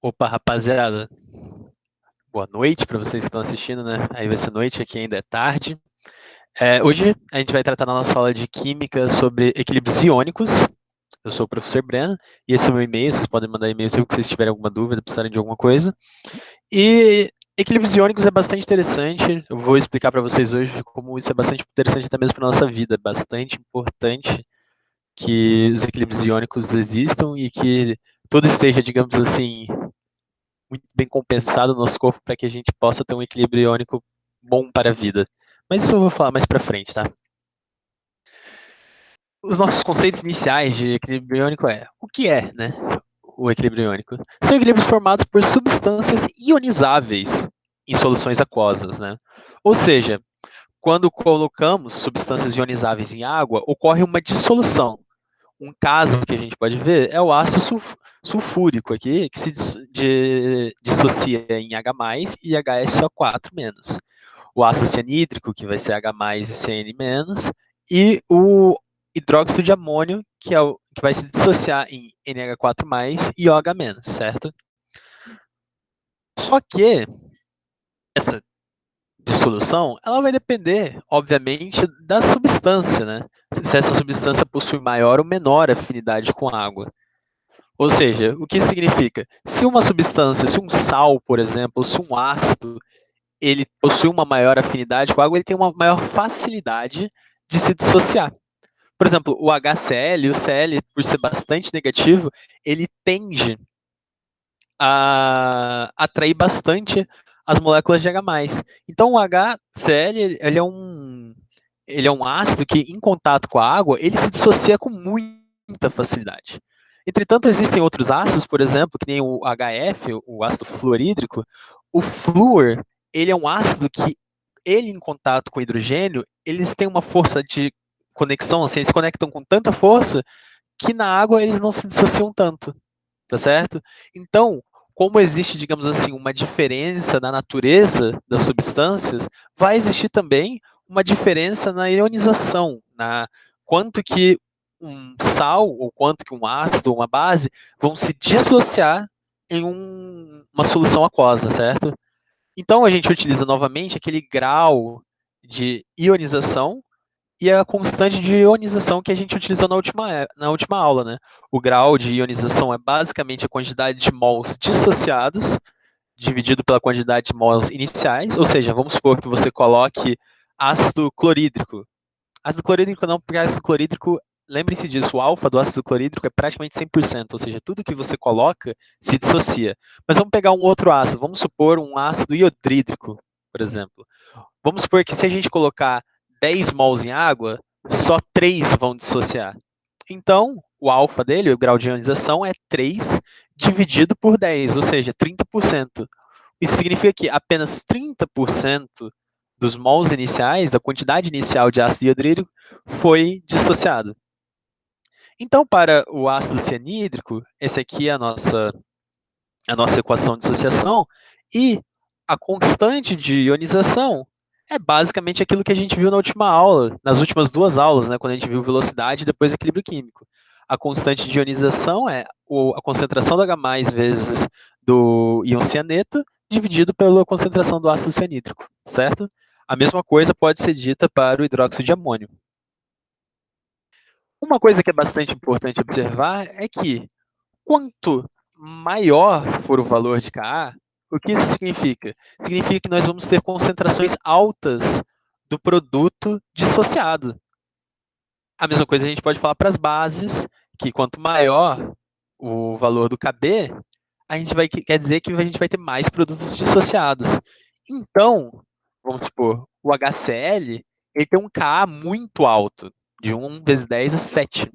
Opa, rapaziada, boa noite para vocês que estão assistindo, né? Aí vai ser noite, aqui ainda é tarde. Hoje a gente vai tratar na nossa aula de Química sobre equilíbrios iônicos. Eu sou o professor Breno e esse é o meu e-mail. Vocês podem mandar e-mail se vocês tiverem alguma dúvida, precisarem de alguma coisa. E equilíbrios iônicos é bastante interessante. Eu vou explicar para vocês hoje como isso é bastante interessante até mesmo para nossa vida. É bastante importante que os equilíbrios iônicos existam e que tudo esteja, digamos assim, muito bem compensado no nosso corpo para que a gente possa ter um equilíbrio iônico bom para a vida. Mas isso eu vou falar mais para frente, tá? Os nossos conceitos iniciais de equilíbrio iônico o que é, né? O equilíbrio iônico. São equilíbrios formados por substâncias ionizáveis em soluções aquosas, né? Ou seja, quando colocamos substâncias ionizáveis em água, ocorre uma dissolução. Um caso que a gente pode ver é o ácido sulfúrico aqui, que se dissocia em H+, e HSO4-. O ácido cianídrico, que vai ser H+, e CN-, e o hidróxido de amônio, que, que vai se dissociar em NH4+, e OH-, certo? Só que essa dissolução, ela vai depender, obviamente, da substância, né? Se essa substância possui maior ou menor afinidade com a água. Ou seja, o que isso significa? Se uma substância, se um sal, por exemplo, se um ácido, ele possui uma maior afinidade com a água, ele tem uma maior facilidade de se dissociar. Por exemplo, o HCl, o Cl, por ser bastante negativo, ele tende a atrair bastante as moléculas de H+. Então, o HCl, ele é um ácido que, em contato com a água, ele se dissocia com muita facilidade. Entretanto, existem outros ácidos, por exemplo, que nem o HF, o ácido fluorídrico. O flúor, ele é um ácido que, ele em contato com o hidrogênio, eles têm uma força de conexão, assim, eles se conectam com tanta força que na água eles não se dissociam tanto, tá certo? Então, como existe, digamos assim, uma diferença na natureza das substâncias, vai existir também uma diferença na ionização, na quanto que um sal, ou quanto que um ácido, ou uma base, vão se dissociar em uma solução aquosa, certo? Então, a gente utiliza novamente aquele grau de ionização e a constante de ionização que a gente utilizou na última aula, né? O grau de ionização é basicamente a quantidade de mols dissociados dividido pela quantidade de mols iniciais, ou seja, vamos supor que você coloque ácido clorídrico. Ácido clorídrico não, porque ácido clorídrico, lembre-se disso, o alfa do ácido clorídrico é praticamente 100%, ou seja, tudo que você coloca se dissocia. Mas vamos pegar um outro ácido, vamos supor um ácido iodrídrico, por exemplo. Vamos supor que se a gente colocar 10 mols em água, só 3 vão dissociar. Então, o alfa dele, o grau de ionização, é 3 dividido por 10, ou seja, 30%. Isso significa que apenas 30% dos mols iniciais, da quantidade inicial de ácido hidrídrico, foi dissociado. Então, para o ácido cianídrico, esse aqui é a nossa equação de dissociação, e a constante de ionização é basicamente aquilo que a gente viu na última aula, nas últimas duas aulas, né, quando a gente viu velocidade e depois equilíbrio químico. A constante de ionização é a concentração do H+ vezes do íon cianeto, dividido pela concentração do ácido cianídrico, certo? A mesma coisa pode ser dita para o hidróxido de amônio. Uma coisa que é bastante importante observar é que quanto maior for o valor de Ka, o que isso significa? Significa que nós vamos ter concentrações altas do produto dissociado. A mesma coisa a gente pode falar para as bases, que quanto maior o valor do Kb, quer dizer que a gente vai ter mais produtos dissociados. Então, vamos supor, o HCl ele tem um Ka muito alto, de 1 vezes 10 a 7.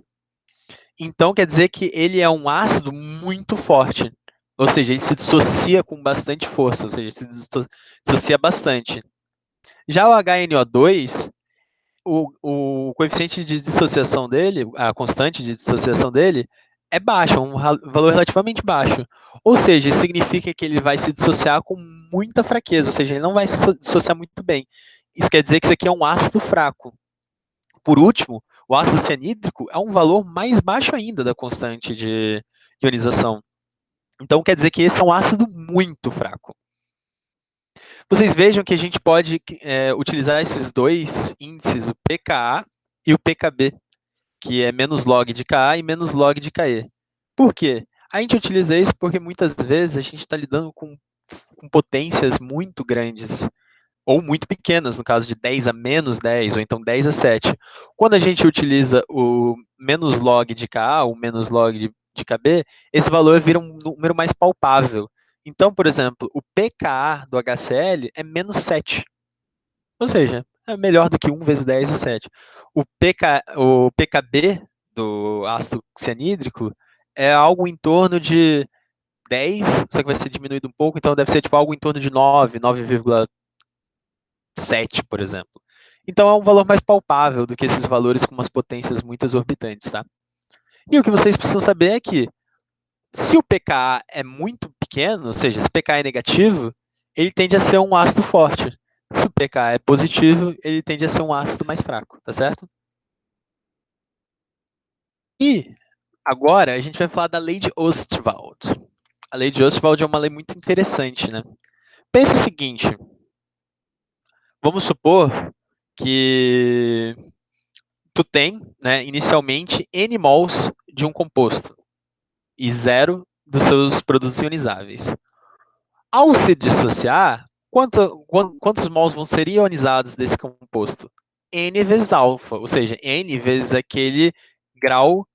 Então quer dizer que ele é um ácido muito forte. Ou seja, ele se dissocia com bastante força, ou seja, se dissocia bastante. Já o HNO2, o coeficiente de dissociação dele, a constante de dissociação dele, é baixo, um valor relativamente baixo. Ou seja, isso significa que ele vai se dissociar com muita fraqueza, ou seja, ele não vai se dissociar muito bem. Isso quer dizer que isso aqui é um ácido fraco. Por último, o ácido cianídrico é um valor mais baixo ainda da constante de ionização. Então quer dizer que esse é um ácido muito fraco. Vocês vejam que a gente pode utilizar esses dois índices, o pKa e o pKb, que é menos log de Ka e menos log de Ke. Por quê? A gente utiliza isso porque muitas vezes a gente está lidando com potências muito grandes, ou muito pequenas, no caso de 10 a menos 10, ou então 10 a 7. Quando a gente utiliza o menos log de Ka, o menos log de Kb, esse valor vira um número mais palpável. Então, por exemplo, o pKa do HCl é menos 7. Ou seja, é melhor do que 1 vezes 10 a 7. O pKb do ácido cianídrico é algo em torno de 10, só que vai ser diminuído um pouco, então deve ser tipo algo em torno de 9, 9,7, por exemplo. Então é um valor mais palpável do que esses valores com umas potências muito exorbitantes, tá? E o que vocês precisam saber é que se o pKa é muito pequeno, ou seja, se o pKa é negativo, ele tende a ser um ácido forte. Se o pKa é positivo, ele tende a ser um ácido mais fraco, tá certo? E agora a gente vai falar da lei de Ostwald. A lei de Ostwald é uma lei muito interessante, né? Pensa o seguinte, vamos supor que tu tem, né, inicialmente, N mols de um composto e 0 dos seus produtos ionizáveis. Ao se dissociar, quantos mols vão ser ionizados desse composto? N vezes alfa, ou seja, N vezes aquele grau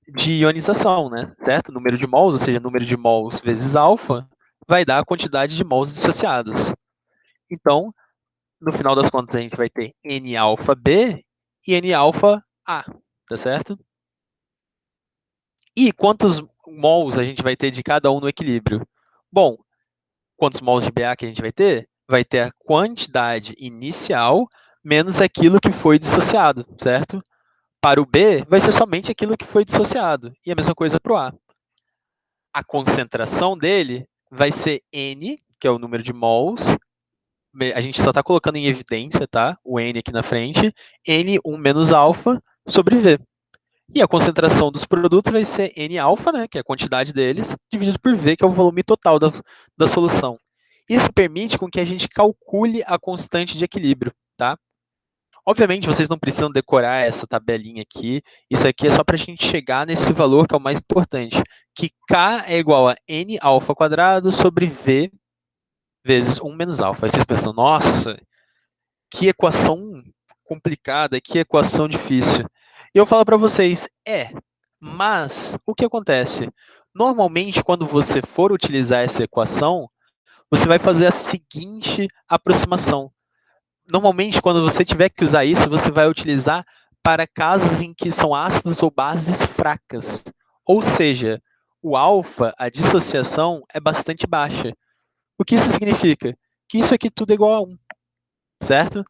de ionização, né? Certo? Número de mols, ou seja, número de mols vezes alfa, vai dar a quantidade de mols dissociados. Então, no final das contas, a gente vai ter N alfa B e N alfa A, tá certo? E quantos mols a gente vai ter de cada um no equilíbrio? Bom, quantos mols de BA que a gente vai ter? Vai ter a quantidade inicial menos aquilo que foi dissociado, certo? Para o B, vai ser somente aquilo que foi dissociado. E a mesma coisa para o A. A concentração dele vai ser N, que é o número de mols. A gente só está colocando em evidência, tá? O N aqui na frente. N1 menos alfa sobre V. E a concentração dos produtos vai ser N-alfa, né, que é a quantidade deles, dividido por V, que é o volume total da solução. Isso permite com que a gente calcule a constante de equilíbrio, tá? Obviamente, vocês não precisam decorar essa tabelinha aqui. Isso aqui é só para a gente chegar nesse valor que é o mais importante, que K é igual a N alfa quadrado sobre V vezes 1 menos alfa. Aí vocês pensam, nossa, que equação complicada, que equação difícil. E eu falo para vocês, mas o que acontece? Normalmente, quando você for utilizar essa equação, você vai fazer a seguinte aproximação. Normalmente, quando você tiver que usar isso, você vai utilizar para casos em que são ácidos ou bases fracas. Ou seja, o alfa, a dissociação, é bastante baixa. O que isso significa? Que isso aqui tudo é igual a 1, certo?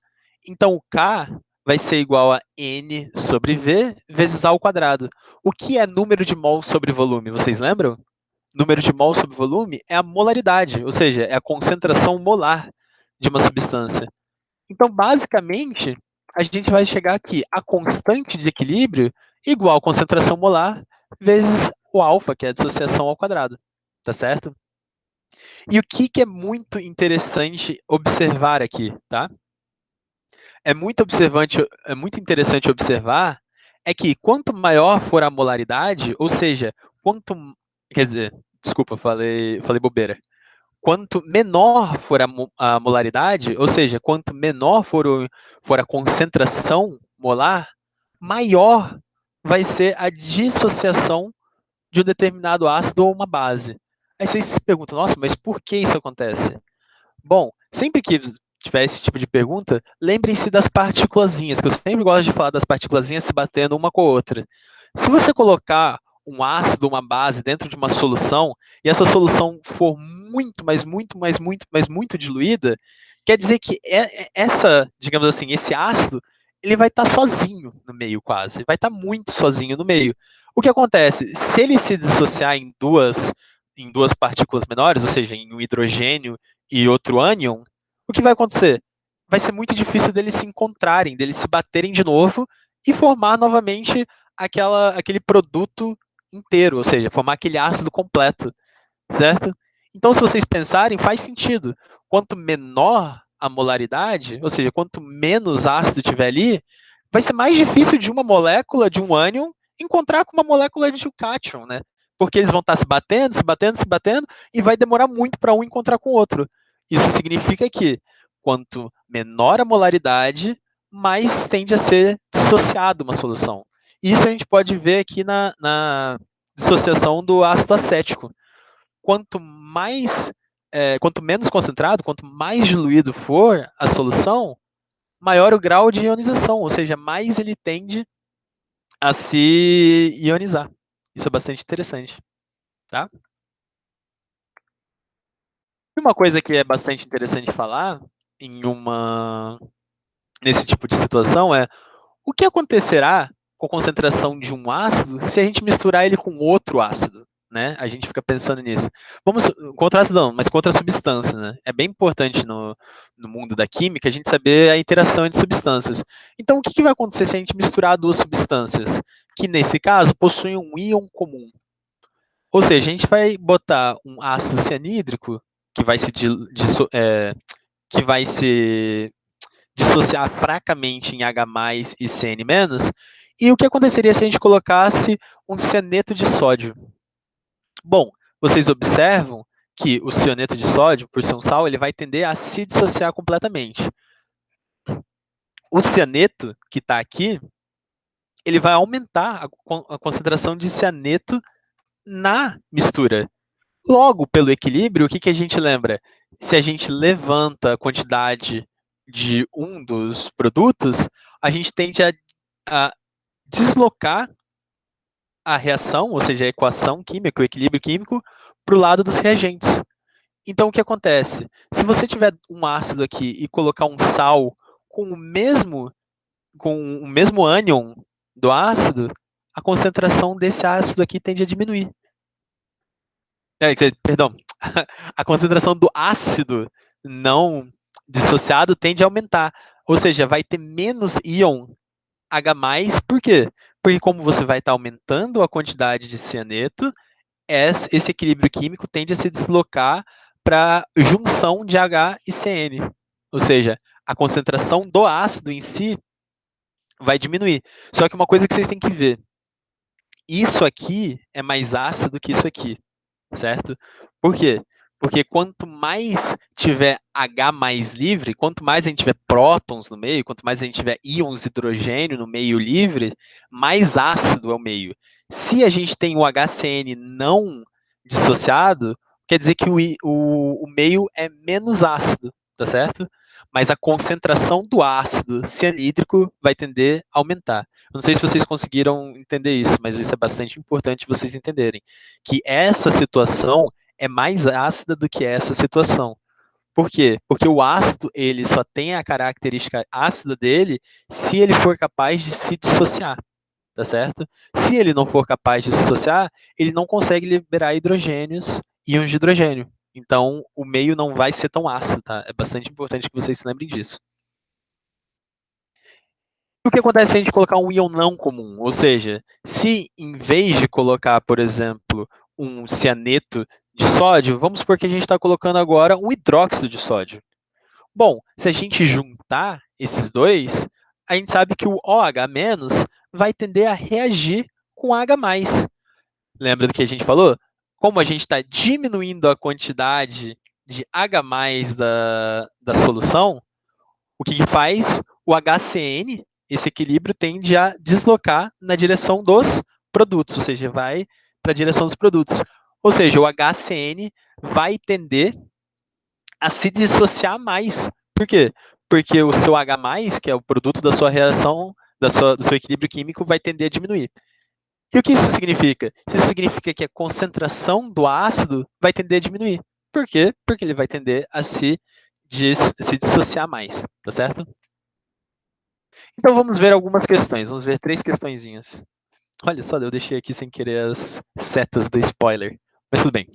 Então, o K vai ser igual a N sobre V vezes A ao quadrado. O que é número de mol sobre volume? Vocês lembram? Número de mol sobre volume é a molaridade, ou seja, é a concentração molar de uma substância. Então, basicamente, a gente vai chegar aqui a constante de equilíbrio igual a concentração molar vezes o alfa, que é a dissociação ao quadrado. Tá certo? E o que é muito interessante observar aqui, tá? É muito interessante observar é que quanto maior for a molaridade, ou seja, quanto, quer dizer, desculpa, falei bobeira. Quanto menor for a molaridade, ou seja, quanto menor for a concentração molar, maior vai ser a dissociação de um determinado ácido ou uma base. Aí vocês se perguntam, nossa, mas por que isso acontece? Bom, sempre que tiver esse tipo de pergunta, lembrem-se das partículazinhas, que eu sempre gosto de falar das partículazinhas se batendo uma com a outra. Se você colocar um ácido, uma base dentro de uma solução, e essa solução for muito, mas muito, mas muito, mas muito diluída, quer dizer que essa, digamos assim, esse ácido, ele vai estar sozinho no meio quase, vai estar muito sozinho no meio. O que acontece? Se ele se dissociar em duas partículas menores, ou seja, em um hidrogênio e outro ânion, o que vai acontecer? Vai ser muito difícil deles se encontrarem, deles se baterem de novo e formar novamente aquele produto inteiro, ou seja, formar aquele ácido completo, certo? Então, se vocês pensarem, faz sentido. Quanto menor a molaridade, ou seja, quanto menos ácido tiver ali, vai ser mais difícil de uma molécula de um ânion encontrar com uma molécula de um cátion, né? Porque eles vão estar se batendo, se batendo, se batendo, e vai demorar muito para um encontrar com o outro. Isso significa que quanto menor a molaridade, mais tende a ser dissociado uma solução. Isso a gente pode ver aqui na dissociação do ácido acético. Quanto menos concentrado, quanto mais diluído for a solução, maior o grau de ionização, ou seja, mais ele tende a se ionizar. Isso é bastante interessante, tá? E uma coisa que é bastante interessante falar nesse tipo de situação é o que acontecerá com a concentração de um ácido se a gente misturar ele com outro ácido, né? A gente fica pensando nisso. Vamos contra ácido não, mas contra a substância, né? É bem importante no mundo da química a gente saber a interação entre substâncias. Então, o que vai acontecer se a gente misturar duas substâncias que nesse caso possuem um íon comum? Ou seja, a gente vai botar um ácido cianídrico que vai que vai se dissociar fracamente em H+ e Cn-, e o que aconteceria se a gente colocasse um cianeto de sódio? Bom, vocês observam que o cianeto de sódio, por ser um sal, ele vai tender a se dissociar completamente. O cianeto que está aqui, ele vai aumentar a concentração de cianeto na mistura. Logo, pelo equilíbrio, o que a gente lembra? Se a gente levanta a quantidade de um dos produtos, a gente tende a deslocar a reação, ou seja, a equação química, o equilíbrio químico, para o lado dos reagentes. Então, o que acontece? Se você tiver um ácido aqui e colocar um sal com o mesmo ânion do ácido, a concentração desse ácido aqui tende a diminuir. Perdão, a concentração do ácido não dissociado tende a aumentar. Ou seja, vai ter menos íon H+, por quê? Porque como você vai estar aumentando a quantidade de cianeto, esse equilíbrio químico tende a se deslocar para junção de H e Cn. Ou seja, a concentração do ácido em si vai diminuir. Só que uma coisa que vocês têm que ver, isso aqui é mais ácido que isso aqui, certo? Por quê? Porque quanto mais tiver H+ livre, quanto mais a gente tiver prótons no meio, quanto mais a gente tiver íons de hidrogênio no meio livre, mais ácido é o meio. Se a gente tem o HCN não dissociado, quer dizer que o meio é menos ácido, tá certo? Mas a concentração do ácido cianídrico vai tender a aumentar. Eu não sei se vocês conseguiram entender isso, mas isso é bastante importante vocês entenderem. Que essa situação é mais ácida do que essa situação. Por quê? Porque o ácido, ele só tem a característica ácida dele se ele for capaz de se dissociar, tá certo? Se ele não for capaz de se dissociar, ele não consegue liberar hidrogênios, íons de hidrogênio. Então, o meio não vai ser tão ácido, tá? É bastante importante que vocês se lembrem disso. O que acontece se a gente colocar um íon não comum? Ou seja, se em vez de colocar, por exemplo, um cianeto de sódio, vamos supor que a gente está colocando agora um hidróxido de sódio. Bom, se a gente juntar esses dois, a gente sabe que o OH- vai tender a reagir com H+. Lembra do que a gente falou? Como a gente está diminuindo a quantidade de H+ da solução, o que faz? O HCN, esse equilíbrio, tende a deslocar na direção dos produtos, ou seja, vai para a direção dos produtos. Ou seja, o HCN vai tender a se dissociar mais. Por quê? Porque o seu H+, que é o produto da sua reação, do seu equilíbrio químico, vai tender a diminuir. E o que isso significa? Isso significa que a concentração do ácido vai tender a diminuir. Por quê? Porque ele vai tender a se dissociar mais, tá certo? Então vamos ver algumas questões, vamos ver 3 questõezinhas. Olha só, eu deixei aqui sem querer as setas do spoiler, mas tudo bem.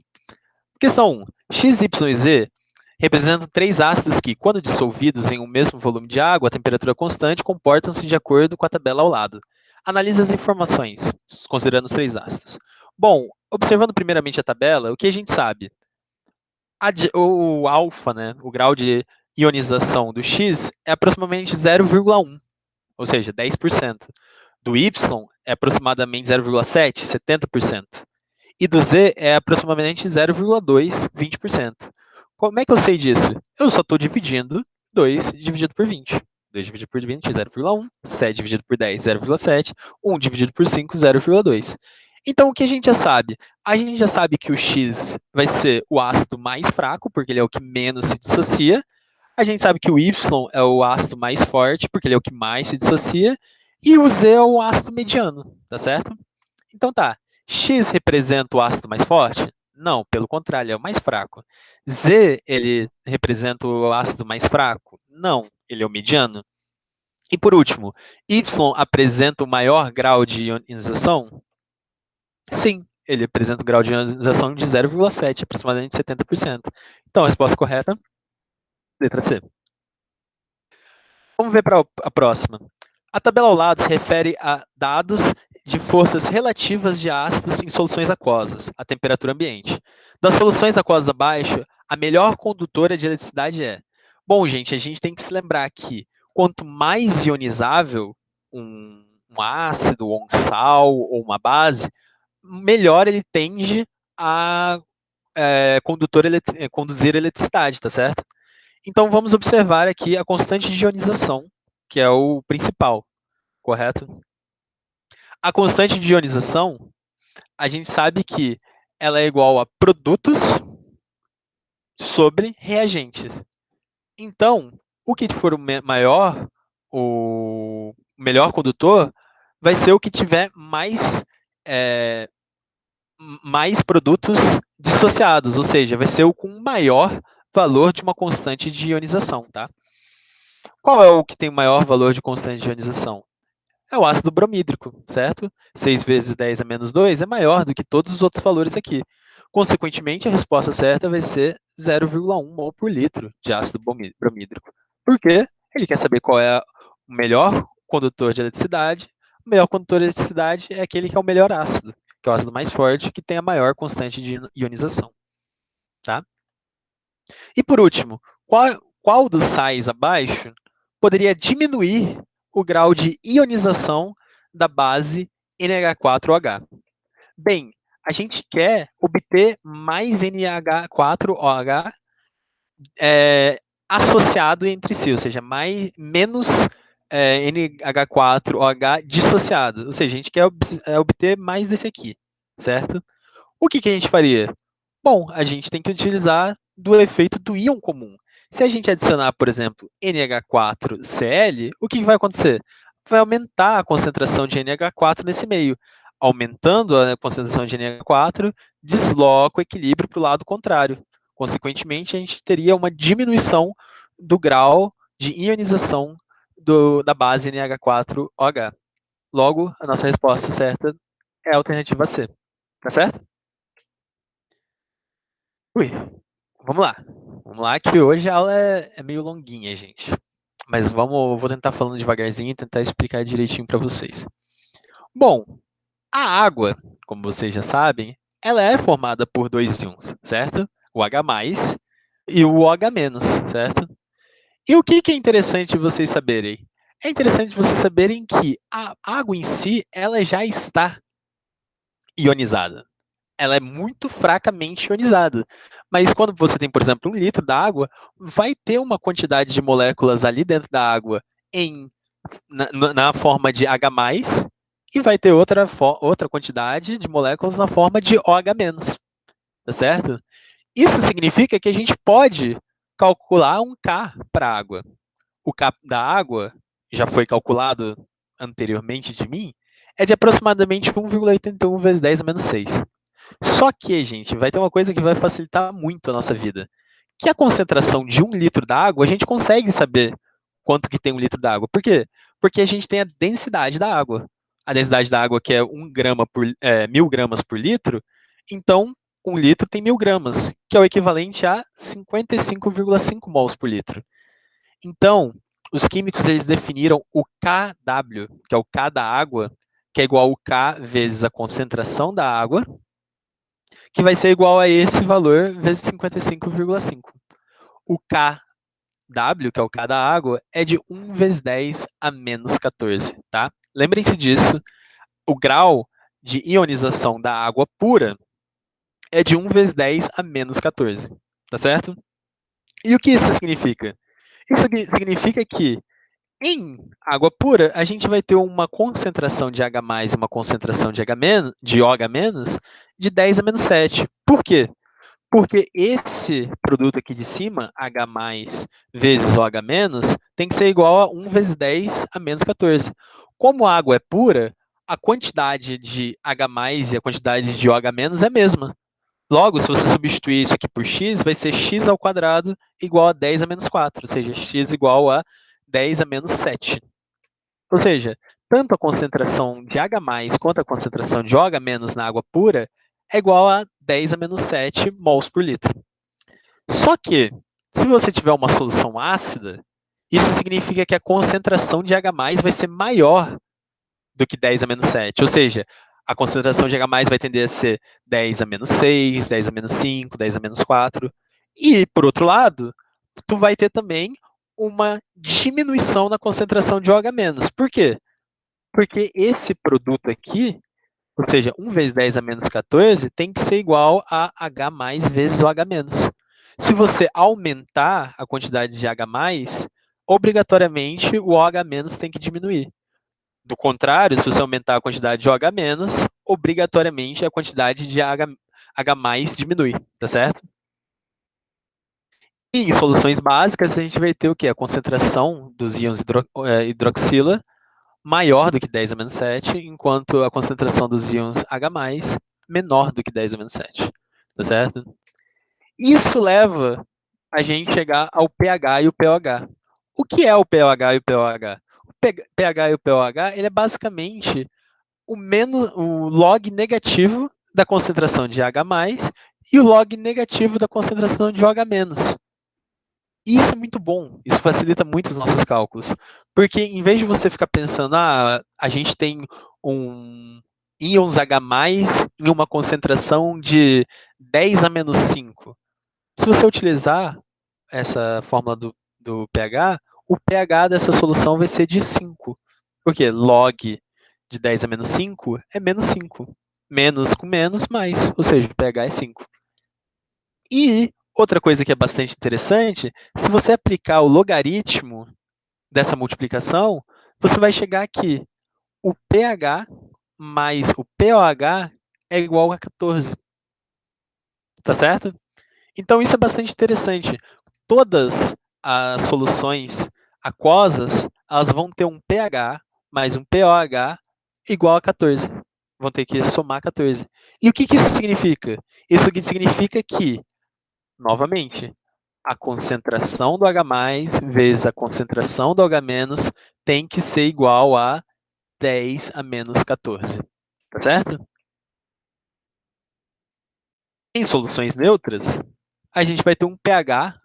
Questão 1. X, Y e Z representam 3 ácidos que, quando dissolvidos em um mesmo volume de água a temperatura constante, comportam-se de acordo com a tabela ao lado. Analise as informações, considerando os 3 ácidos. Bom, Observando primeiramente a tabela, o que a gente sabe? O alfa, né, o grau de ionização do X é aproximadamente 0,1, ou seja, 10%. Do Y é aproximadamente 0,7, 70%. E do Z é aproximadamente 0,2, 20%. Como é que eu sei disso? Eu só estou dividindo 2 dividido por 20. 2 dividido por 20, 0,1. 7 dividido por 10, 0,7. 1 dividido por 5, 0,2. Então, o que a gente já sabe? A gente já sabe que o X vai ser o ácido mais fraco, porque ele é o que menos se dissocia. A gente sabe que o Y é o ácido mais forte, porque ele é o que mais se dissocia. E o Z é o ácido mediano, tá certo? Então tá. X representa o ácido mais forte? Não, pelo contrário, ele é o mais fraco. Z, ele representa o ácido mais fraco? Não, ele é o mediano. E por último, Y apresenta o maior grau de ionização? Sim, ele apresenta um grau de ionização de 0,7, aproximadamente 70%. Então, a resposta correta, letra C. Vamos ver para a próxima. A tabela ao lado se refere a dados de forças relativas de ácidos em soluções aquosas, a temperatura ambiente. Das soluções aquosas abaixo, a melhor condutora de eletricidade é. Bom, gente, a gente tem que se lembrar que quanto mais ionizável um ácido, ou um sal, ou uma base, melhor ele tende a conduzir eletricidade, tá certo? Então vamos observar aqui a constante de ionização, que é o principal, correto? A constante de ionização, a gente sabe que ela é igual a produtos sobre reagentes. Então, o que for o melhor condutor, vai ser o que tiver é, mais produtos dissociados, ou seja, vai ser o com maior valor de uma constante de ionização, tá? Qual é o que tem o maior valor de constante de ionização? É o ácido bromídrico, certo? 6 vezes 10 a menos 2 é maior do que todos os outros valores aqui. Consequentemente, a resposta certa vai ser 0,1 mol por litro de ácido bromídrico. Por quê? Ele quer saber qual é o melhor condutor de eletricidade. O melhor condutor de eletricidade é aquele que é o melhor ácido, que é o ácido mais forte, que tem a maior constante de ionização. Tá? E por último, qual dos sais abaixo poderia diminuir o grau de ionização da base NH4OH? Bem, a gente quer obter mais NH4OH associado entre si, ou seja, menos NH4OH dissociado. Ou seja, a gente quer obter mais desse aqui, certo? O que a gente faria? Bom, a gente tem que utilizar do efeito do íon comum. Se a gente adicionar, por exemplo, NH4Cl, o que vai acontecer? Vai aumentar a concentração de NH4 nesse meio. Aumentando a concentração de NH4, desloca o equilíbrio para o lado contrário. Consequentemente, a gente teria uma diminuição do grau de ionização da base NH4OH. Logo, a nossa resposta certa é a alternativa C. Tá certo? Ui, vamos lá. Vamos lá, que hoje a aula é meio longuinha, gente. Mas vou tentar falando devagarzinho e tentar explicar direitinho para vocês. Bom, a água, como vocês já sabem, ela é formada por dois íons, certo? O H+, e o OH-, certo? E o que é interessante vocês saberem? É interessante vocês saberem que a água em si, ela já está ionizada. Ela é muito fracamente ionizada. Mas quando você tem, por exemplo, 1 litro da água, vai ter uma quantidade de moléculas ali dentro da água na forma de H+, e vai ter outra quantidade de moléculas na forma de OH-, tá certo? Isso significa que a gente pode calcular um K para a água. O K da água, já foi calculado anteriormente de mim, é de aproximadamente 1,81 vezes 10 a menos 6. Só que, gente, vai ter uma coisa que vai facilitar muito a nossa vida, que a concentração de 1 litro da água, a gente consegue saber quanto que tem 1 litro da água. Por quê? Porque a gente tem a densidade da água. A densidade da água, que é 1.000 gramas por litro, então 1 litro tem 1.000 gramas, que é o equivalente a 55,5 mols por litro. Então, os químicos eles definiram o Kw, que é o K da água, que é igual ao K vezes a concentração da água, que vai ser igual a esse valor vezes 55,5. O KW, que é o K da água, é de 1 vezes 10 a menos 14, tá? Lembrem-se disso, o grau de ionização da água pura é de 1 vezes 10 a menos 14, tá certo? E o que isso significa? Isso significa que em água pura, a gente vai ter uma concentração de H+, e uma concentração de, de OH- de 10 a menos 7. Por quê? Porque esse produto aqui de cima, H+ vezes OH-, tem que ser igual a 1 vezes 10 a menos 14. Como a água é pura, a quantidade de H+ e a quantidade de OH- é a mesma. Logo, se você substituir isso aqui por x, vai ser x ao quadrado igual a 10 a menos 4, ou seja, x igual a 10 a menos 7. Ou seja, tanto a concentração de H+ quanto a concentração de OH- na água pura é igual a 10 a menos 7 mols por litro. Só que, se você tiver uma solução ácida, isso significa que a concentração de H+ vai ser maior do que 10 a menos 7. Ou seja, a concentração de H+ vai tender a ser 10 a menos 6, 10 a menos 5, 10 a menos 4. E, por outro lado, tu vai ter também uma diminuição na concentração de OH-. Por quê? Porque esse produto aqui, ou seja, 1 vezes 10 a menos 14, tem que ser igual a H+ vezes OH-. Se você aumentar a quantidade de H+, obrigatoriamente o OH- tem que diminuir. Do contrário, se você aumentar a quantidade de OH-, obrigatoriamente a quantidade de H+ diminui, tá certo? E em soluções básicas, a gente vai ter o quê? A concentração dos íons hidroxila maior do que 10 a menos 7, enquanto a concentração dos íons H+ menor do que 10 a menos 7, tá certo? Isso leva a gente chegar ao pH e o pOH. O que é o pOH e o pOH? O pH e o pOH, ele é basicamente o log negativo da concentração de H+ e o log negativo da concentração de OH-. E isso é muito bom, isso facilita muito os nossos cálculos. Porque em vez de você ficar pensando, a gente tem um íons H+ em uma concentração de 10 a menos 5. Se você utilizar essa fórmula do pH, o pH dessa solução vai ser de 5. Porque log de 10 a menos 5 é menos 5. Menos com menos, mais. Ou seja, o pH é 5. E outra coisa que é bastante interessante, se você aplicar o logaritmo dessa multiplicação, você vai chegar aqui. O pH mais o pOH é igual a 14. Tá certo? Então isso é bastante interessante. Todas as soluções aquosas, elas vão ter um pH mais um pOH igual a 14. Vão ter que somar 14. E o que isso significa? Isso significa que, novamente, a concentração do H+ vezes a concentração do OH- tem que ser igual a 10 a menos 14. Tá certo? Em soluções neutras, a gente vai ter um pH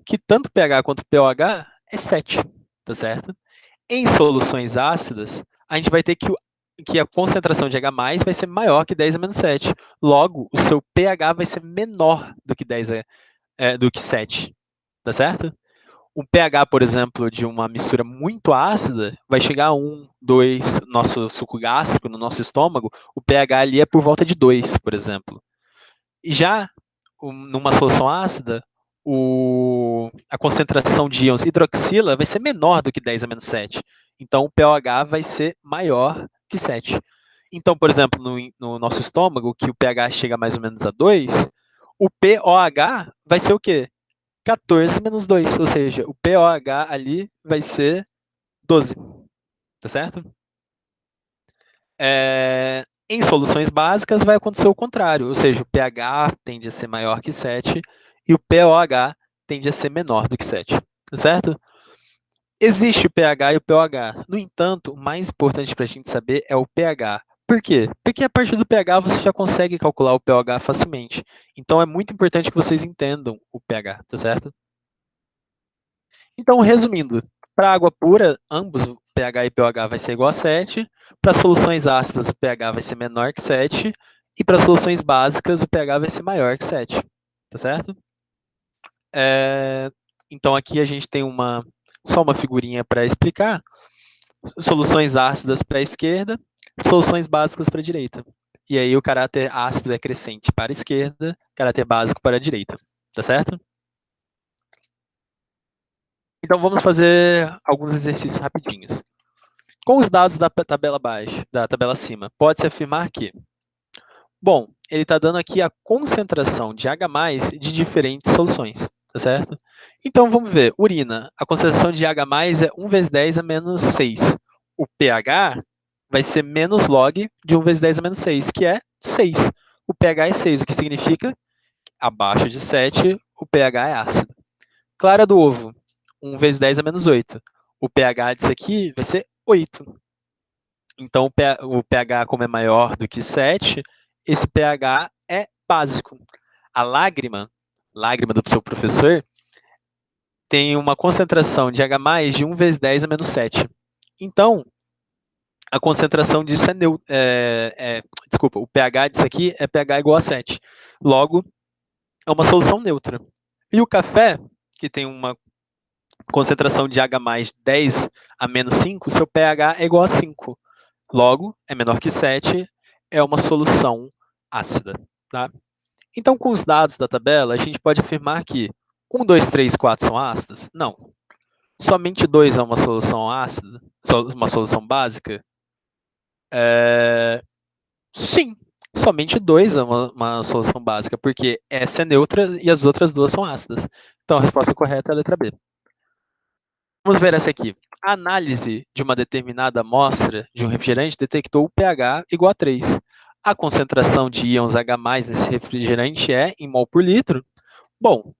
que tanto pH quanto pOH é 7, tá certo? Em soluções ácidas, a gente vai ter que a concentração de H+ vai ser maior que 10 a menos 7. Logo, o seu pH vai ser menor do que 10 do que 7, tá certo? Um pH, por exemplo, de uma mistura muito ácida vai chegar a 1, 2, nosso suco gástrico, no nosso estômago, o pH ali é por volta de 2, por exemplo. E já numa solução ácida, a concentração de íons hidroxila vai ser menor do que 10 a menos 7. Então, o pOH vai ser maior que 7. Então, por exemplo, no nosso estômago, que o pH chega mais ou menos a 2, o pOH vai ser o quê? 14 menos 2, ou seja, o pOH ali vai ser 12, tá certo? Em soluções básicas vai acontecer o contrário, ou seja, o pH tende a ser maior que 7 e o pOH tende a ser menor do que 7, tá certo? Existe o pH e o pOH. No entanto, o mais importante para a gente saber é o pH. Por quê? Porque a partir do pH você já consegue calcular o pOH facilmente. Então é muito importante que vocês entendam o pH, tá certo? Então, resumindo, para água pura, ambos, o pH e pOH vai ser igual a 7. Para soluções ácidas, o pH vai ser menor que 7. E para soluções básicas, o pH vai ser maior que 7, tá certo? Então aqui a gente tem só uma figurinha para explicar. Soluções ácidas para a esquerda, soluções básicas para a direita. E aí o caráter ácido é crescente para a esquerda, caráter básico para a direita, tá certo? Então vamos fazer alguns exercícios rapidinhos. Com os dados da tabela abaixo, da tabela acima, pode-se afirmar que, bom, ele está dando aqui a concentração de H+, de diferentes soluções, tá certo? Então vamos ver, urina, a concentração de H+, é 1 vezes 10 a menos 6. O pH vai ser menos log de 1 vezes 10 a menos 6, que é 6. O pH é 6, o que significa, abaixo de 7, o pH é ácido. Clara do ovo, 1 vezes 10 a menos 8. O pH disso aqui vai ser 8. Então, o pH, como é maior do que 7, esse pH é básico. A lágrima do seu professor, tem uma concentração de H+, de 1 vezes 10 a menos 7. Então, a concentração disso desculpa, o pH disso aqui é pH igual a 7. Logo, é uma solução neutra. E o café, que tem uma concentração de H+, 10 a menos 5, seu pH é igual a 5. Logo, é menor que 7, é uma solução ácida. Tá? Então, com os dados da tabela, a gente pode afirmar que 1, 2, 3, 4 são ácidos? Não. Somente 2 é uma solução ácida? Uma solução básica? Sim. Somente 2 é uma solução básica, porque essa é neutra e as outras duas são ácidas. Então, a resposta correta é a letra B. Vamos ver essa aqui. A análise de uma determinada amostra de um refrigerante detectou o pH igual a 3. A concentração de íons H+ nesse refrigerante é em mol por litro. Bom,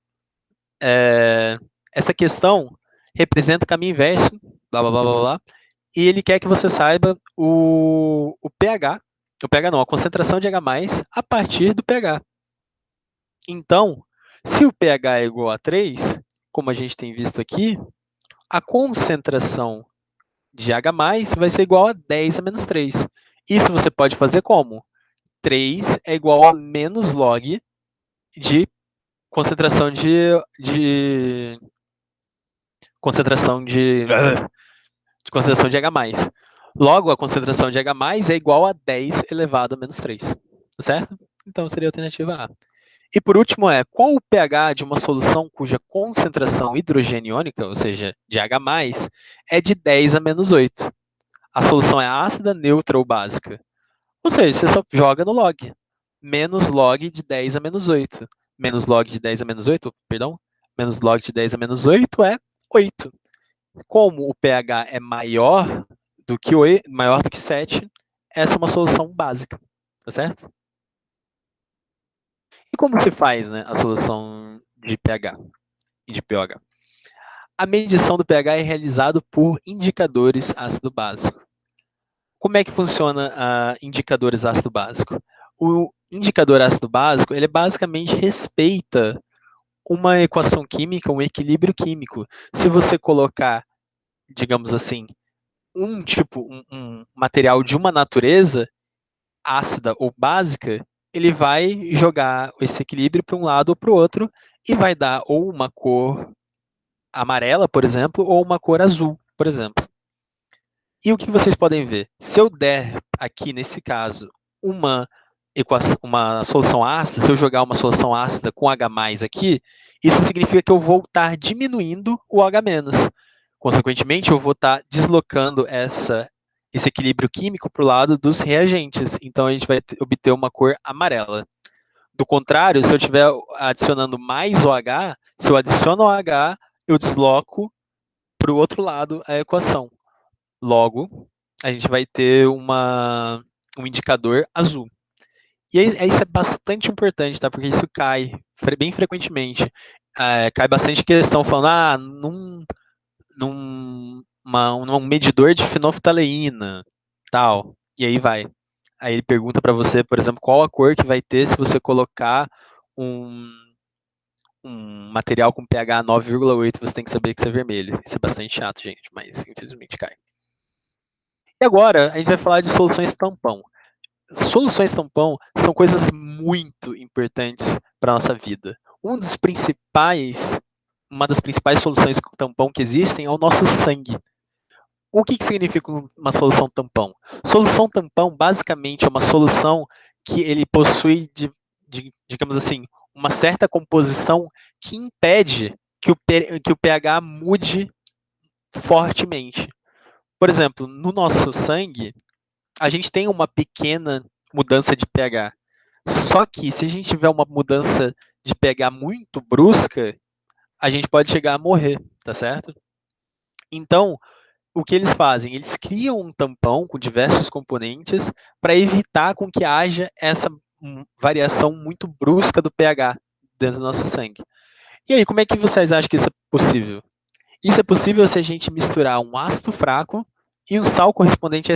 essa questão representa o caminho inverso, blá, blá, blá, blá, blá, e ele quer que você saiba o pH, a concentração de H+, a partir do pH. Então, se o pH é igual a 3, como a gente tem visto aqui, a concentração de H+, vai ser igual a 10 a menos 3. Isso você pode fazer como? 3 é igual a menos log de concentração de concentração de concentração de H+. Logo, a concentração de H+, é igual a 10 elevado a menos 3. Certo? Então, seria a alternativa A. E por último qual o pH de uma solução cuja concentração hidrogeniônica, ou seja, de H+, é de 10 a menos 8? A solução é ácida, neutra ou básica? Ou seja, você só joga no log. Menos log de 10 a menos 8. Menos log de 10 a menos 8, perdão. Menos log de 10 a menos 8 é 8. Como o pH é maior do que 7, essa é uma solução básica, tá certo? E como se faz, né, a solução de pH e de pOH? A medição do pH é realizada por indicadores ácido-básico. Como é que funciona indicadores ácido-básico? O indicador ácido-básico, ele basicamente respeita uma equação química, um equilíbrio químico. Se você colocar, digamos assim, um material de uma natureza, ácida ou básica, ele vai jogar esse equilíbrio para um lado ou para o outro e vai dar ou uma cor amarela, por exemplo, ou uma cor azul, por exemplo. E o que vocês podem ver? Se eu der aqui, nesse caso, uma solução ácida, se eu jogar uma solução ácida com H+ aqui, isso significa que eu vou estar diminuindo o H-. Consequentemente, eu vou estar deslocando esse equilíbrio químico para o lado dos reagentes. Então, a gente vai obter uma cor amarela. Do contrário, se eu estiver adicionando mais OH, se eu adiciono OH, eu desloco para o outro lado a equação. Logo, a gente vai ter um indicador azul. E isso é bastante importante, tá? Porque isso cai bem frequentemente. Cai bastante questão falando, num medidor de fenolftaleína, tal. E aí vai. Aí ele pergunta para você, por exemplo, qual a cor que vai ter se você colocar um, um material com pH 9,8, você tem que saber que isso é vermelho. Isso é bastante chato, gente, mas infelizmente cai. E agora, a gente vai falar de soluções tampão. soluções tampão são coisas muito importantes para a nossa vida. Uma das principais soluções tampão que existem é o nosso sangue. O que significa uma solução tampão? Solução tampão, basicamente, é uma solução que ele possui, digamos assim, uma certa composição que impede que o pH mude fortemente. Por exemplo, no nosso sangue, a gente tem uma pequena mudança de pH. Só que se a gente tiver uma mudança de pH muito brusca, a gente pode chegar a morrer, tá certo? Então, o que eles fazem? Eles criam um tampão com diversos componentes para evitar com que haja essa variação muito brusca do pH dentro do nosso sangue. E aí, como é que vocês acham que isso é possível? Isso é possível se a gente misturar um ácido fraco e um sal correspondente a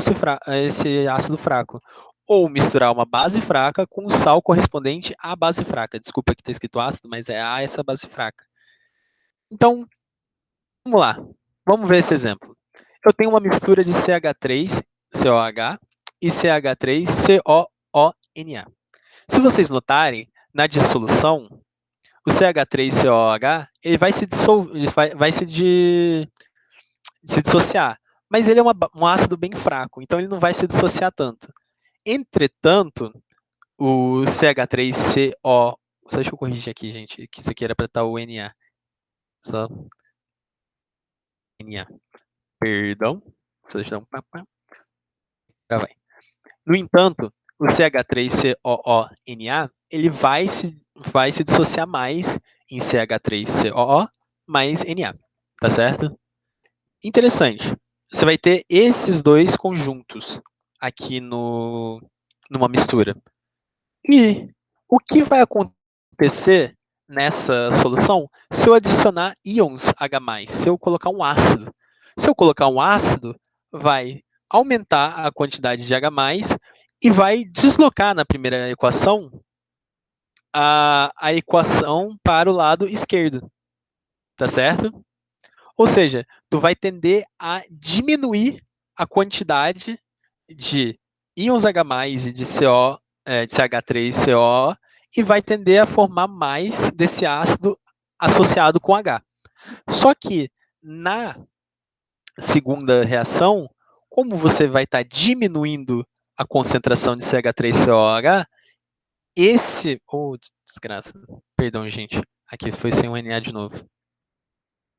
esse ácido fraco. Ou misturar uma base fraca com um sal correspondente à base fraca. Desculpa que está escrito ácido, mas é a essa base fraca. Então, vamos lá. Vamos ver esse exemplo. Eu tenho uma mistura de CH3COH e CH3COONA. Se vocês notarem, na dissolução, o CH3COH ele vai se dissolver, vai se dissociar. Mas ele é um ácido bem fraco, então ele não vai se dissociar tanto. Entretanto, o CH3CO. Só deixa eu corrigir aqui, gente, que isso aqui era para estar o Na. Só. Na. Perdão. Só deixa eu dar um papá. Já vai. No entanto, o CH3COONA ele vai se dissociar mais em CH3COO mais Na. Tá certo? Interessante. Você vai ter esses dois conjuntos aqui numa mistura. E o que vai acontecer nessa solução se eu adicionar íons H+, se eu colocar um ácido? Se eu colocar um ácido, vai aumentar a quantidade de H+, e vai deslocar na primeira equação a equação para o lado esquerdo. Tá certo? Ou seja, tu vai tender a diminuir a quantidade de íons H+, e de CH3COO, e vai tender a formar mais desse ácido associado com H. Só que na segunda reação, como você vai estar diminuindo a concentração de CH3COOH, desgraça, perdão, gente, aqui foi sem o Na de novo.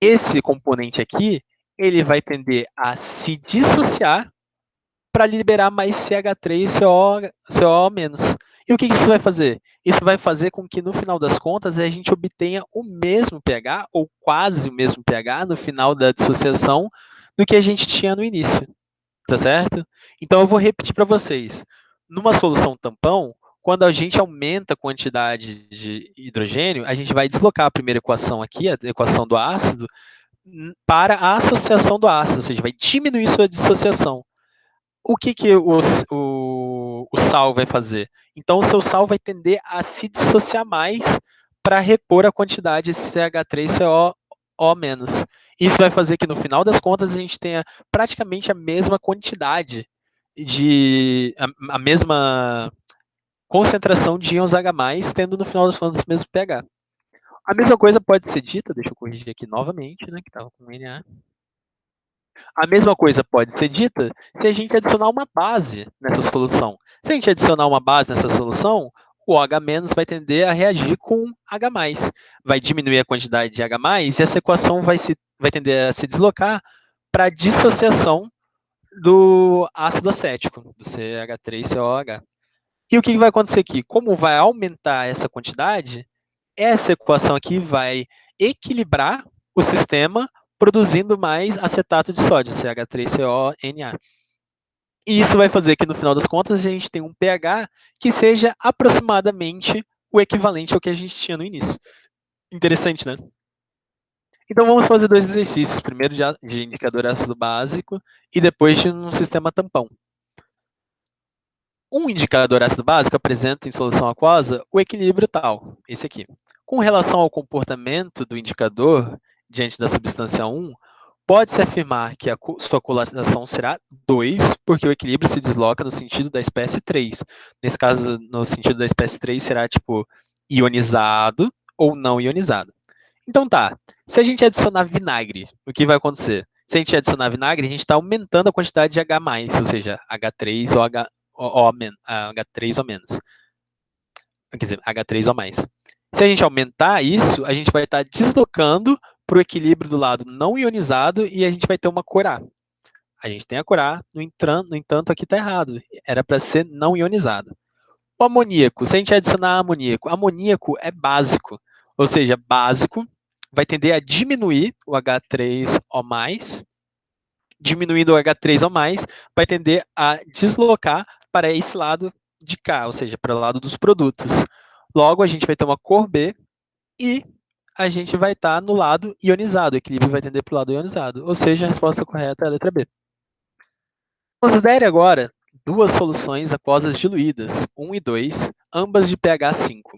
Esse componente aqui, ele vai tender a se dissociar para liberar mais CH3COO-. E o que isso vai fazer? Isso vai fazer com que, no final das contas, a gente obtenha o mesmo pH, ou quase o mesmo pH, no final da dissociação, do que a gente tinha no início. Tá certo? Então, eu vou repetir para vocês. Numa solução tampão, quando a gente aumenta a quantidade de hidrogênio, a gente vai deslocar a primeira equação aqui, a equação do ácido, para a associação do ácido, ou seja, vai diminuir sua dissociação. O que o sal vai fazer? Então, o seu sal vai tender a se dissociar mais para repor a quantidade de CH3COO-. Isso vai fazer que, no final das contas, a gente tenha praticamente a mesma quantidade a mesma concentração de íons H+, tendo, no final das contas, o mesmo pH. A mesma coisa pode ser dita, deixa eu corrigir aqui novamente, né, que estava com Na. A mesma coisa pode ser dita se a gente adicionar uma base nessa solução. Se a gente adicionar uma base nessa solução, o H- vai tender a reagir com H+. Vai diminuir a quantidade de H+, e essa equação vai tender a se deslocar para a dissociação do ácido acético, do CH3COOH. E o que vai acontecer aqui? Como vai aumentar essa quantidade, essa equação aqui vai equilibrar o sistema, produzindo mais acetato de sódio, CH3CONA. E isso vai fazer que, no final das contas, a gente tenha um pH que seja aproximadamente o equivalente ao que a gente tinha no início. Interessante, né? Então, vamos fazer dois exercícios. Primeiro de indicador ácido básico e depois de um sistema tampão. Um indicador ácido básico apresenta em solução aquosa o equilíbrio tal, esse aqui. Com relação ao comportamento do indicador diante da substância 1, pode-se afirmar que a sua coloração será 2, porque o equilíbrio se desloca no sentido da espécie 3. Nesse caso, no sentido da espécie 3, será tipo ionizado ou não ionizado. Então tá, se a gente adicionar vinagre, o que vai acontecer? Se a gente adicionar vinagre, a gente está aumentando a quantidade de H+, ou seja, H3 ou H3 ou menos. Quer dizer, H3 ou mais. Se a gente aumentar isso, a gente vai estar deslocando para o equilíbrio do lado não ionizado e a gente vai ter uma cor A. A gente tem a cor A, no entanto, aqui está errado. Era para ser não ionizado. O amoníaco, se a gente adicionar amoníaco é básico, ou seja, básico vai tender a diminuir o H3O+, diminuindo o H3O+, vai tender a deslocar para esse lado de cá, ou seja, para o lado dos produtos. Logo, a gente vai ter uma cor B e a gente vai estar no lado ionizado, o equilíbrio vai tender para o lado ionizado, ou seja, a resposta correta é a letra B. Considere agora duas soluções aquosas diluídas, 1 e 2, ambas de pH 5.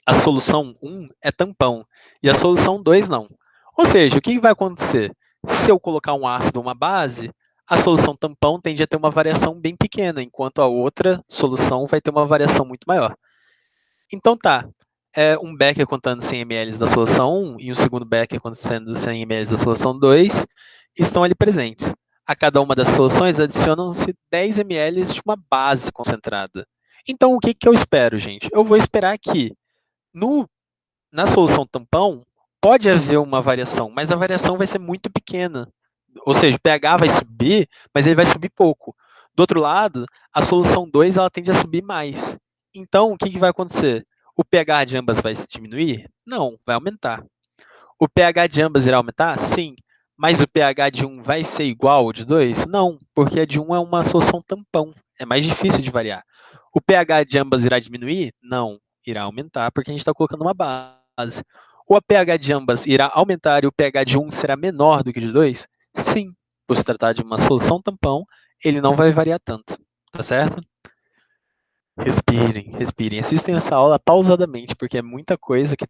A solução 1 é tampão e a solução 2 não. Ou seja, o que vai acontecer? Se eu colocar um ácido ou uma base, a solução tampão tende a ter uma variação bem pequena, enquanto a outra solução vai ter uma variação muito maior. Então tá, um becker contendo 100 ml da solução 1 e um segundo becker contendo 100 ml da solução 2 estão ali presentes. A cada uma das soluções adicionam-se 10 ml de uma base concentrada. Então o que eu espero, gente? Eu vou esperar que na solução tampão pode haver uma variação, mas a variação vai ser muito pequena. Ou seja, o pH vai subir, mas ele vai subir pouco. Do outro lado, a solução 2 ela tende a subir mais. Então, o que vai acontecer? O pH de ambas vai diminuir? Não, vai aumentar. O pH de ambas irá aumentar? Sim. Mas o pH de um vai ser igual ao de 2? Não, porque a de um é uma solução tampão. É mais difícil de variar. O pH de ambas irá diminuir? Não, irá aumentar, porque a gente está colocando uma base. O pH de ambas irá aumentar e o pH de um será menor do que o de 2? Sim, por se tratar de uma solução tampão, ele não vai variar tanto, tá certo? Respirem, respirem. Assistem essa aula pausadamente, porque é muita coisa que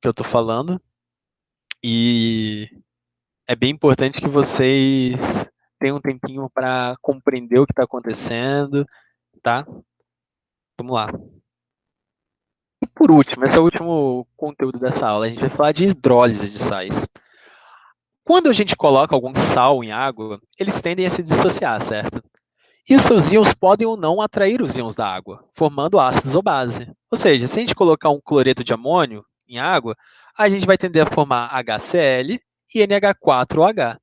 eu estou falando. E é bem importante que vocês tenham um tempinho para compreender o que está acontecendo, tá? Vamos lá. E por último, esse é o último conteúdo dessa aula, a gente vai falar de hidrólise de sais. Quando a gente coloca algum sal em água, eles tendem a se dissociar, certo? E os seus íons podem ou não atrair os íons da água, formando ácidos ou base. Ou seja, se a gente colocar um cloreto de amônio em água, a gente vai tender a formar HCl e NH4OH.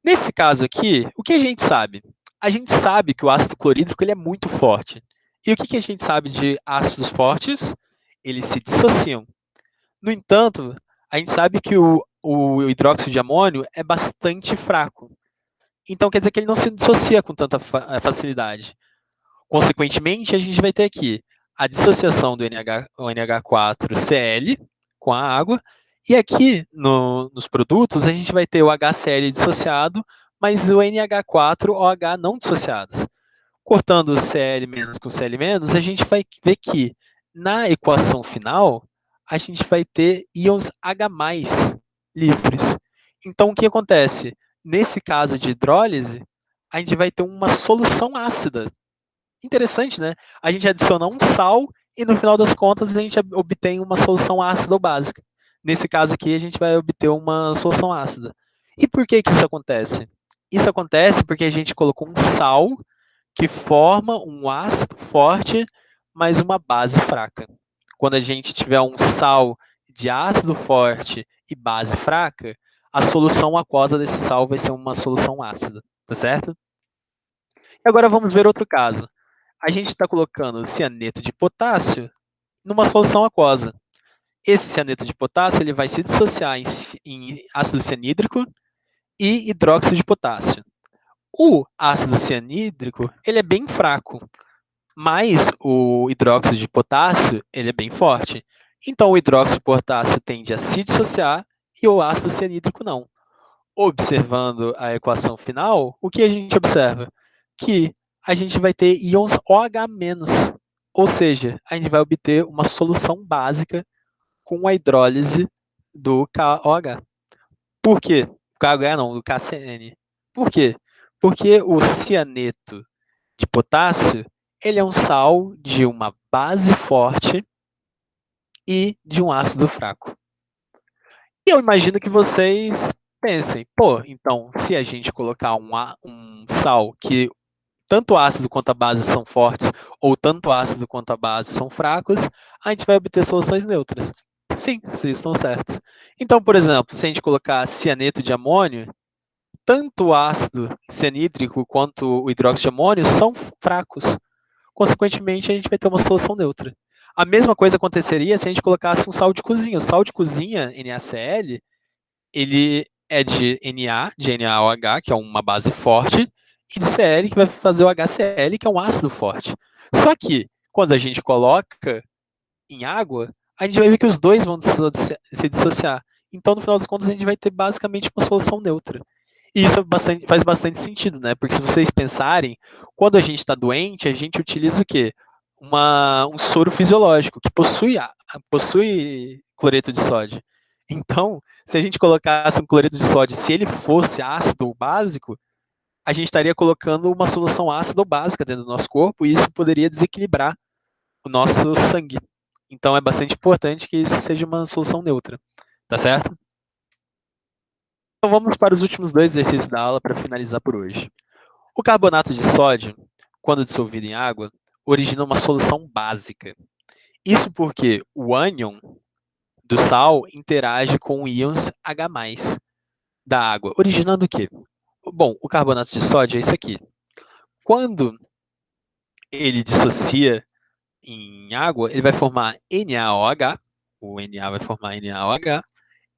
Nesse caso aqui, o que a gente sabe? A gente sabe que o ácido clorídrico ele é muito forte. E o que a gente sabe de ácidos fortes? Eles se dissociam. No entanto, a gente sabe que o hidróxido de amônio é bastante fraco. Então, quer dizer que ele não se dissocia com tanta facilidade. Consequentemente, a gente vai ter aqui a dissociação do NH4Cl com a água, e aqui nos produtos a gente vai ter o HCl dissociado, mas o NH4OH não dissociados. Cortando o Cl- com Cl-, a gente vai ver que na equação final a gente vai ter íons H+ livres. Então, o que acontece? Nesse caso de hidrólise, a gente vai ter uma solução ácida. Interessante, né? A gente adiciona um sal e no final das contas a gente obtém uma solução ácida ou básica. Nesse caso aqui, a gente vai obter uma solução ácida. E por que isso acontece? Isso acontece porque a gente colocou um sal que forma um ácido forte, mas uma base fraca. Quando a gente tiver um sal de ácido forte e base fraca, a solução aquosa desse sal vai ser uma solução ácida, tá certo? E agora vamos ver outro caso. A gente está colocando cianeto de potássio numa solução aquosa. Esse cianeto de potássio ele vai se dissociar em ácido cianídrico e hidróxido de potássio. O ácido cianídrico ele é bem fraco, mas o hidróxido de potássio ele é bem forte. Então, o hidróxido de potássio tende a se dissociar e o ácido cianídrico não. Observando a equação final, o que a gente observa? Que a gente vai ter íons OH-, ou seja, a gente vai obter uma solução básica com a hidrólise do KOH. Por quê? KH não, do KCN. Por quê? Porque o cianeto de potássio, ele é um sal de uma base forte e de um ácido fraco. E eu imagino que vocês pensem, pô, então, se a gente colocar um sal que tanto o ácido quanto a base são fortes, ou tanto o ácido quanto a base são fracos, a gente vai obter soluções neutras. Sim, vocês estão certos. Então, por exemplo, se a gente colocar cianeto de amônio, tanto o ácido cianídrico quanto o hidróxido de amônio são fracos. Consequentemente, a gente vai ter uma solução neutra. A mesma coisa aconteceria se a gente colocasse um sal de cozinha. O sal de cozinha, NaCl, ele é de Na, de NaOH, que é uma base forte, e de Cl, que vai fazer o HCl, que é um ácido forte. Só que, quando a gente coloca em água, a gente vai ver que os dois vão se dissociar. Então, no final das contas, a gente vai ter basicamente uma solução neutra. E isso faz bastante sentido, né? Porque se vocês pensarem, quando a gente está doente, a gente utiliza o quê? Um soro fisiológico que possui cloreto de sódio. Então, se a gente colocasse um cloreto de sódio, se ele fosse ácido ou básico, a gente estaria colocando uma solução ácida ou básica dentro do nosso corpo e isso poderia desequilibrar o nosso sangue. Então, é bastante importante que isso seja uma solução neutra, tá certo? Então, vamos para os últimos dois exercícios da aula para finalizar por hoje. O carbonato de sódio, quando dissolvido em água, origina uma solução básica. Isso porque o ânion do sal interage com íons H+, da água, originando o quê? Bom, o carbonato de sódio é isso aqui. Quando ele dissocia em água, ele vai formar NaOH, o Na vai formar NaOH,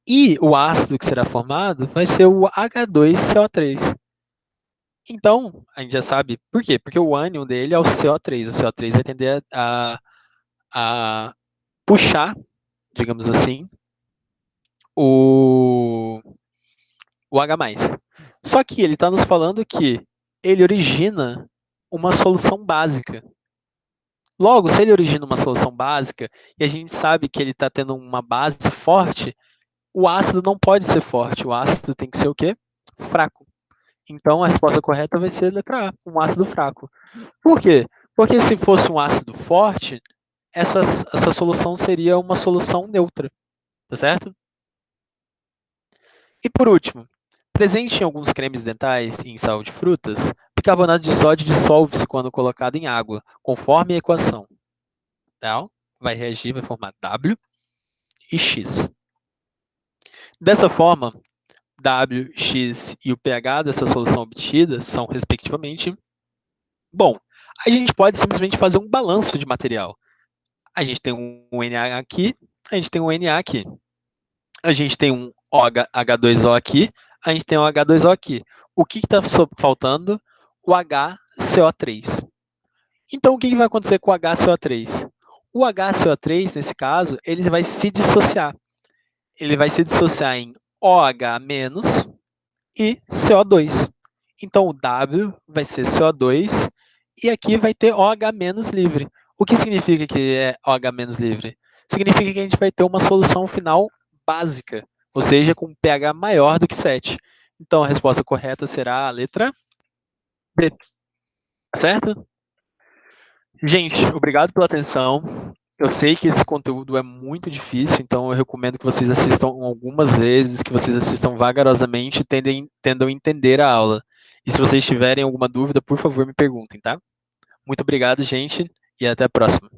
e o ácido que será formado vai ser o H2CO3. Então, a gente já sabe por quê? Porque o ânion dele é o CO3. O CO3 vai tender a puxar, digamos assim, o, o H+. Só que ele está nos falando que ele origina uma solução básica. Logo, se ele origina uma solução básica e a gente sabe que ele está tendo uma base forte, o ácido não pode ser forte. O ácido tem que ser o quê? Fraco. Então, a resposta correta vai ser a letra A, um ácido fraco. Por quê? Porque se fosse um ácido forte, essa solução seria uma solução neutra, tá certo? E por último, presente em alguns cremes dentais e em sal de frutas, bicarbonato de sódio dissolve-se quando colocado em água, conforme a equação. Tá? Vai reagir, vai formar W e X. Dessa forma, W, X e o pH dessa solução obtida são, respectivamente, bom, a gente pode simplesmente fazer um balanço de material. A gente tem um Na aqui, a gente tem um Na aqui. A gente tem um H2O aqui, a gente tem um H2O aqui. O que está faltando? O HCO3. Então, o que vai acontecer com o HCO3? O HCO3, nesse caso, ele vai se dissociar. Ele vai se dissociar em OH- e CO2. Então, o W vai ser CO2 e aqui vai ter OH- livre. O que significa que é OH- livre? Significa que a gente vai ter uma solução final básica, ou seja, com um pH maior do que 7. Então, a resposta correta será a letra B, certo? Gente, obrigado pela atenção. Eu sei que esse conteúdo é muito difícil, então eu recomendo que vocês assistam algumas vezes, que vocês assistam vagarosamente e tendam a entender a aula. E se vocês tiverem alguma dúvida, por favor, me perguntem, tá? Muito obrigado, gente, e até a próxima.